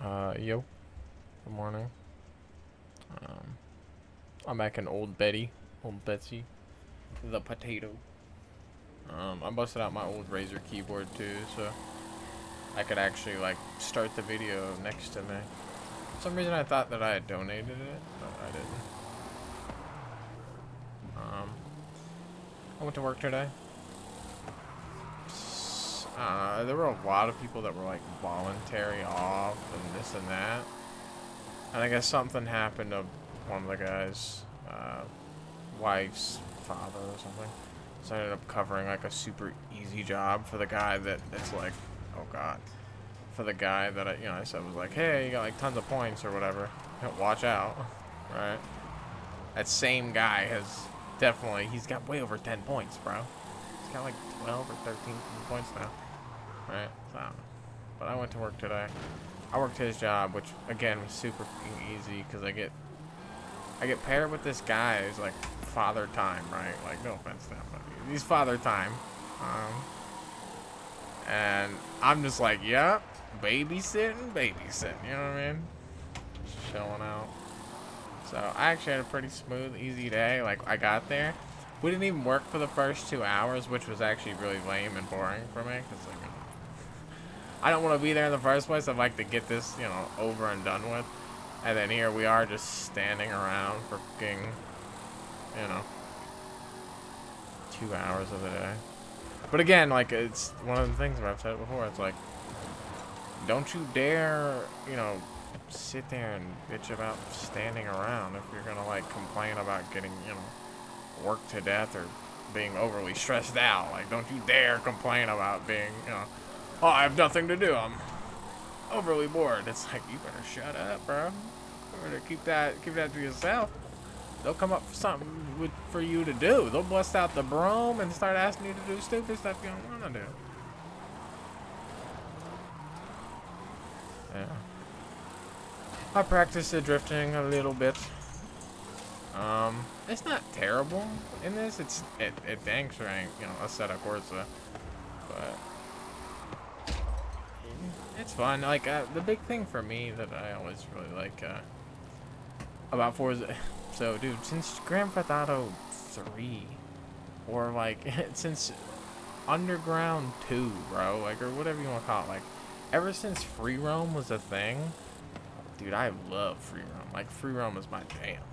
Yo, good morning. Um, I'm back in Old Betty, Old Betsy, the potato. I busted out my old Razer keyboard too, so I could actually like start the video next to me. For some reason I thought that I had donated it, but I didn't. I went to work today. There were a lot of people that were like voluntary off and this and that. And I guess something happened to one of the guys' wife's father or something. So I ended up covering like a super easy job for the guy that's like, oh god, for the guy that I said was like, hey, you got like tons of points or whatever. Watch out, right? That same guy has he's got way over 10 points, bro. He's got like 12 or 13 points now, right? So, but I went to work today. I worked his job, which again was super easy because I get paired with this guy who's like father time, right? Like no offense to him, but he's father time. And I'm just like, yep, babysitting. You know what I mean? Just chilling out. So I actually had a pretty smooth, easy day. Like I got there. We didn't even work for the first 2 hours, which was actually really lame and boring for me because like I don't want to be there in the first place. I'd like to get this, over and done with. And then here we are just standing around for fucking, 2 hours of the day. But again, like, it's one of the things where I've said it before. It's like, don't you dare, sit there and bitch about standing around if you're going to, like, complain about getting, worked to death or being overly stressed out. Like, don't you dare complain about being, oh, I have nothing to do. I'm overly bored. It's like, you better shut up, bro. You better keep that to yourself. They'll come up with something for you to do. They'll bust out the broom and start asking you to do stupid stuff you don't want to do. Yeah. I practiced the drifting a little bit. It's not terrible in this. It dang sure ain't, a set of Corsa. But it's fun. Like, the big thing for me that I always really like, about Forza. So, dude, since Grand Theft Auto 3, or like, since Underground 2, bro, like, or whatever you want to call it, like, ever since free roam was a thing, dude, I love free roam. Like, free roam is my jam.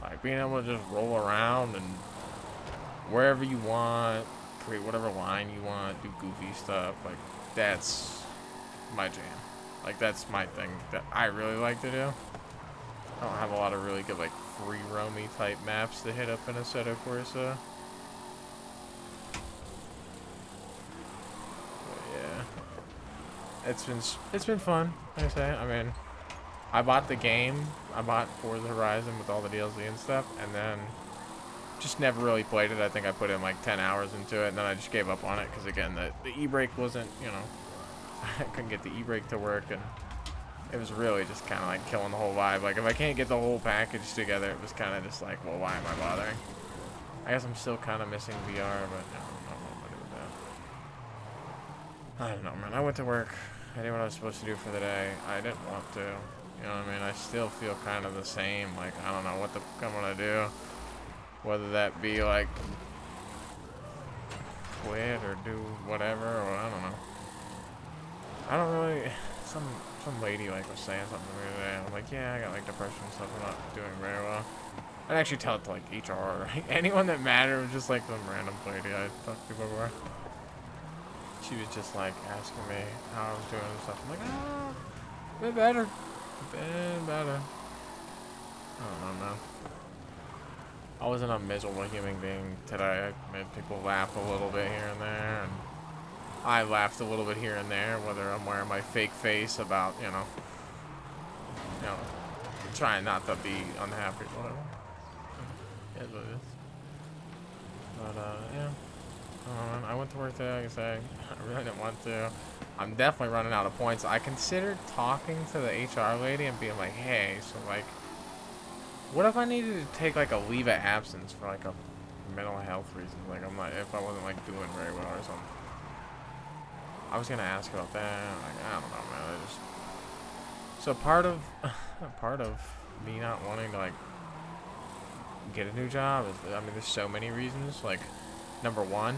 Like, being able to just roll around and wherever you want, create whatever line you want, do goofy stuff, like, that's my jam. Like, that's my thing that I really like to do. I don't have a lot of really good, like, free roamy type maps to hit up in Assetto Corsa. But yeah, it's been fun. I say. I mean, I bought the game. I bought Forza Horizon with all the DLC and stuff, and then just never really played it. I think I put in like 10 hours into it, and then I just gave up on it because again, the e-brake wasn't, I couldn't get the e-brake to work, and it was really just kind of like killing the whole vibe. Like, if I can't get the whole package together, it was kind of just like, well, why am I bothering? I guess I'm still kind of missing VR, but no, I don't know what to do with that. I don't know, man. I went to work. I did what I was supposed to do for the day. I didn't want to. You know what I mean? I still feel kind of the same. Like, I don't know what the fuck I'm going to do. Whether that be, like, quit or do whatever, or I don't know. I don't really... Some lady like was saying something to me today. I'm like, yeah, I got like depression and stuff. I'm not doing very well. I'd actually tell it to like HR, right? Anyone that mattered was just like some random lady I talked to before. She was just like asking me how I was doing and stuff. I'm like, oh, a bit better. A bit better. I don't know, man. I wasn't a miserable human being today. I made people laugh a little bit here and there, and I laughed a little bit here and there, whether I'm wearing my fake face about, trying not to be unhappy, whatever. It is what it is. But, yeah. I went to work today, like I said. I really didn't want to. I'm definitely running out of points. I considered talking to the HR lady and being like, hey, so, like, what if I needed to take, like, a leave of absence for, like, a mental health reason? Like, if I wasn't, like, doing very well or something. I was gonna ask about that. Like, I don't know, man. So part of part of me not wanting to like get a new job is, I mean, there's so many reasons. Like, number one,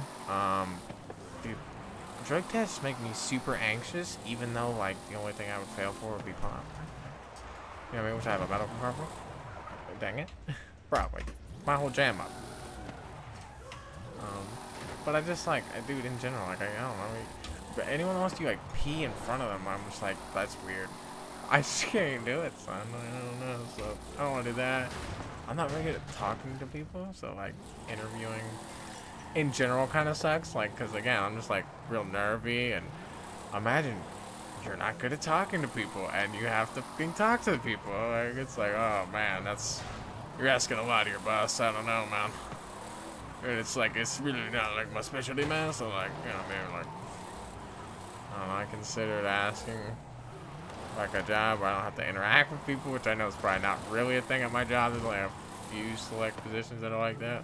dude, drug tests make me super anxious, even though like the only thing I would fail for would be pot. You know what I mean? Which I have a medical card for. Dang it, bro, like my whole jam up. But I just like, dude, in general, like I don't know. But anyone wants to like pee in front of them, I'm just like, that's weird. I just can't do it, son. I don't know. So I don't want to do that. I'm not really good at talking to people, so like interviewing in general kind of sucks. Like, cause again, I'm just like real nervy, and imagine you're not good at talking to people, and you have to fucking talk to the people. Like, it's like, oh man, you're asking a lot of your boss. I don't know, man. And it's like, it's really not like my specialty, man. So like, you know, maybe like, I don't know, I considered asking like a job where I don't have to interact with people, which I know is probably not really a thing at my job. There's only a few select positions that are like that.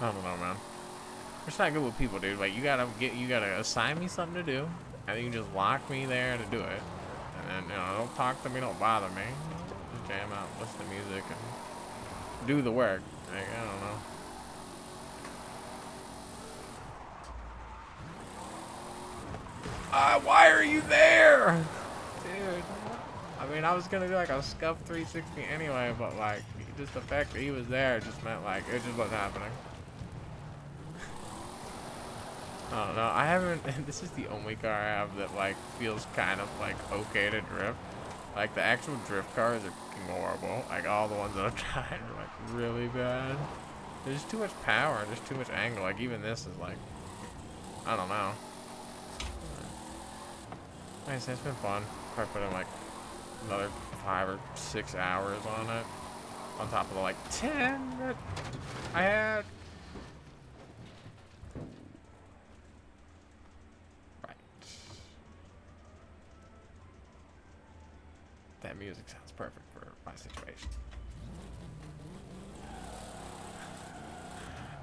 I don't know, man. I'm just not good with people, dude. Like, you gotta assign me something to do, and then you just lock me there to do it. And then, you know, don't talk to me, don't bother me. Just jam out, listen to music, and do the work. Like, I don't know. Why are you there? Dude. I mean, I was gonna do like a scuff 360 anyway, but like, just the fact that he was there just meant like, it just wasn't happening. I don't know. I haven't, this is the only car I have that like feels kind of like okay to drift. Like the actual drift cars are fucking horrible. Like all the ones that I've tried are like really bad. There's too much power, there's too much angle. Like even this is like, I don't know. Like I said, it's been fun. Probably put in like another 5 or 6 hours on it. On top of the like 10 that I had. Right. That music sounds perfect for my situation.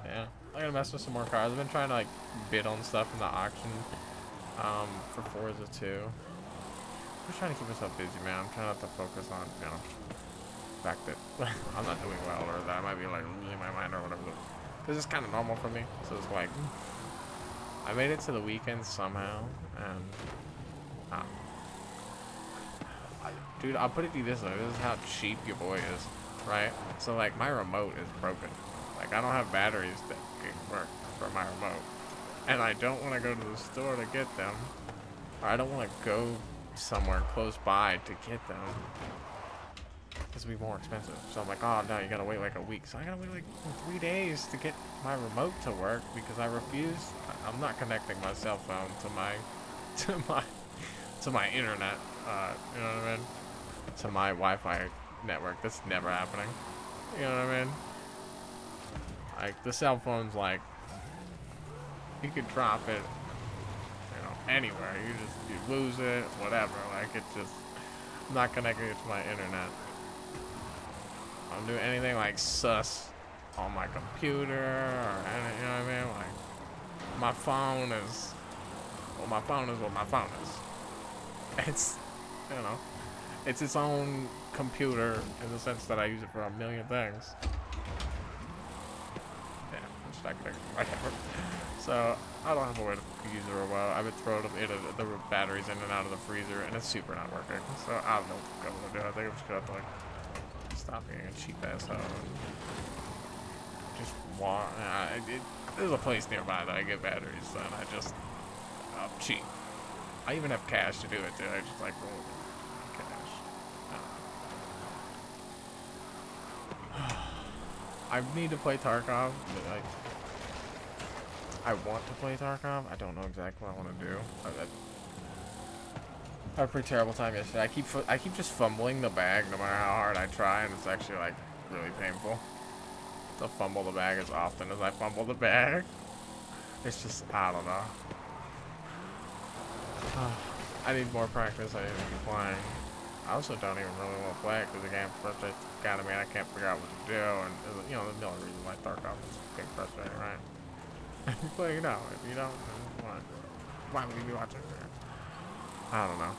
Yeah. I'm gonna mess with some more cars. I've been trying to like bid on stuff in the auction for Forza 2. I'm just trying to keep myself busy, man. I'm trying not to focus on, you know, the fact that I'm not doing well or that I might be like losing my mind or whatever. Because it's kind of normal for me. So it's like, I made it to the weekend somehow, and dude, I'll put it to you this way. This is how cheap your boy is, right? So like my remote is broken. Like I don't have batteries that can work for my remote. And I don't want to go to the store to get them. Or I don't want to go somewhere close by to get them. This will be more expensive. So I'm like, oh no, you gotta wait like a week. So I gotta wait like 3 days to get my remote to work because I refuse. I'm not connecting my cell phone to my internet. You know what I mean? To my Wi-Fi network. That's never happening. You know what I mean? Like the cell phone's like, you could drop it, you know, anywhere. You lose it, whatever. Like it's just, I'm not connecting it to my internet. I don't do anything like sus on my computer or anything, you know what I mean? Like my phone is, well, my phone is what my phone is. It's, you know, it's its own computer in the sense that I use it for a million things. Yeah, I'm just not connected to whatever. So I don't have a way to use it real well. I've been throwing the batteries in and out of the freezer, and it's super not working. So I don't know what I'm gonna do. I think I'm just gonna have to like stop being a cheap ass hoe and just walk. There's a place nearby that I get batteries, and I just cheap. I even have cash to do it too. I just like roll cash. I need to play Tarkov, but I want to play Tarkov. I don't know exactly what I want to do. I had a pretty terrible time yesterday. I keep just fumbling the bag no matter how hard I try, and it's actually like really painful to fumble the bag as often as I fumble the bag. It's just, I don't know. I need more practice. I need to be playing. I also don't even really want to play it because the game frustrates the kind of me. I can't figure out what to do, and you know, the only reason why Tarkov is getting frustrating, right? Well, you know, if you don't, then why would you be watching? I don't know.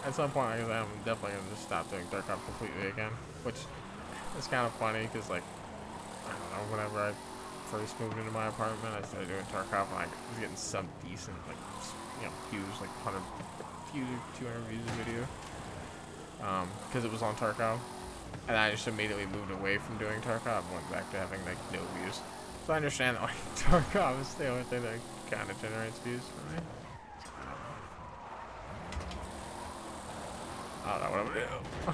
at some point, like I said, I'm definitely gonna just stop doing Tarkov completely again, which is kind of funny because, like, I don't know, whenever I first moved into my apartment, I started doing Tarkov, and I was getting some decent, like, views, like 100 views, 200 views a video, because it was on Tarkov, and I just immediately moved away from doing Tarkov and went back to having, like, no views. So I understand that, like, Tarkov is the only thing that kind of generates views for me. I don't know what I'm gonna do.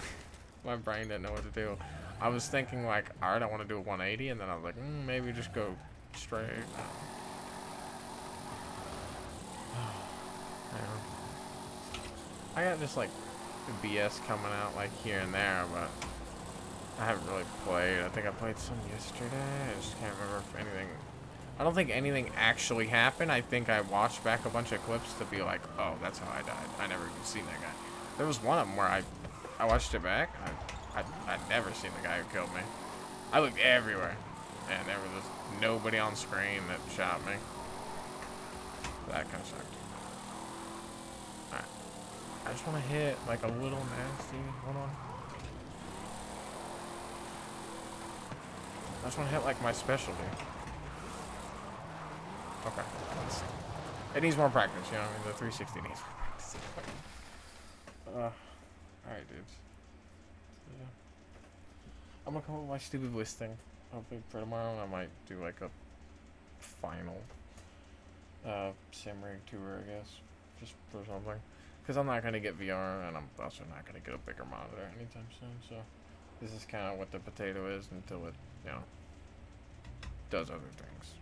My brain didn't know what to do. I was thinking, like, alright, I want to do a 180, and then I was like, maybe just go straight. I got just, like, BS coming out, like, here and there, but I haven't really played. I think I played some yesterday. I just can't remember if anything... I don't think anything actually happened. I think I watched back a bunch of clips to be like, oh, that's how I died. I never even seen that guy. There was one of them where I watched it back. I'd never seen the guy who killed me. I looked everywhere, and there was just nobody on screen that shot me. That kind of sucked. Alright. I just want to hit, like, a little nasty. Hold on. I just want to hit, like, my specialty. Okay. It needs more practice, you know? I mean, the 360 needs more practice. Alright, dudes. Yeah. I'm gonna come up with my stupid listing. Hopefully for tomorrow, I might do, like, a final sim rig tour, I guess. Just for something. Because I'm not going to get VR, and I'm also not going to get a bigger monitor anytime soon, so this is kind of what the potato is until it, does other things.